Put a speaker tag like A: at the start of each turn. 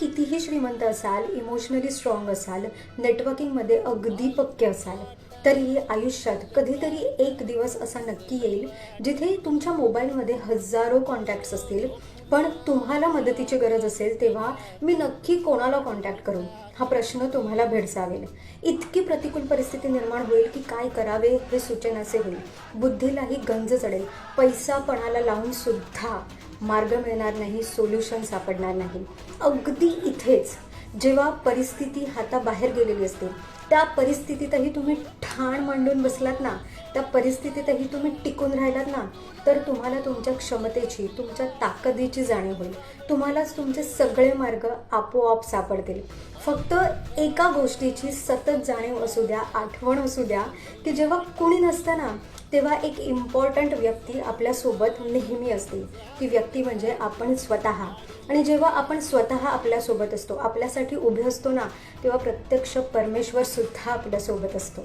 A: कितीही श्रीमंत असाल, इमोशनली स्ट्रॉंग असाल, नेटवर्किंगमध्ये अगदी पक्के असाल, तरीही आयुष्यात कधीतरी एक दिवस असा नक्की येईल जिथे तुमच्या मोबाईलमध्ये हजारो कॉन्टॅक्ट्स असतील, पण तुम्हाला मदतीची गरज असेल तेव्हा मी नक्की कोणाला कॉन्टॅक्ट करू हा प्रश्न तुम्हाला भेडसावेल. इतकी प्रतिकूल परिस्थिती निर्माण होईल की काय करावे हे सुचेनासे होईल. बुद्धीलाही गंज चढेल. पैसा पणाला लावून सुद्धा मार्ग मिळणार नाही, सोल्युशन सापडणार नाही. अगदी इथेच जेव्हा परिस्थिती हाताबाहेर गेलेली असते, त्या परिस्थितीतही तुम्ही ठाण मांडून बसलात ना, त्या परिस्थितीतही तुम्ही टिकून राहिलात ना, तर तुम्हाला तुमच्या क्षमतेची, तुमच्या ताकदीची जाणीव होईल. तुम्हालाच तुमचे सगळे मार्ग आपोआप सापडतील. फक्त एका गोष्टीची सतत जाणीव असू द्या, आठवण असू द्या की जेव्हा कुणी नसतं ना, तेव्हा एक इम्पॉर्टंट व्यक्ती आपल्यासोबत नेहमी असते. ती व्यक्ती म्हणजे आपण स्वतः. आणि जेव्हा आपण स्वतः आपल्यासोबत असतो, आपल्यासाठी उभे असतो ना, तेव्हा प्रत्यक्ष परमेश्वर सुद्धा आपल्यासोबत असतो.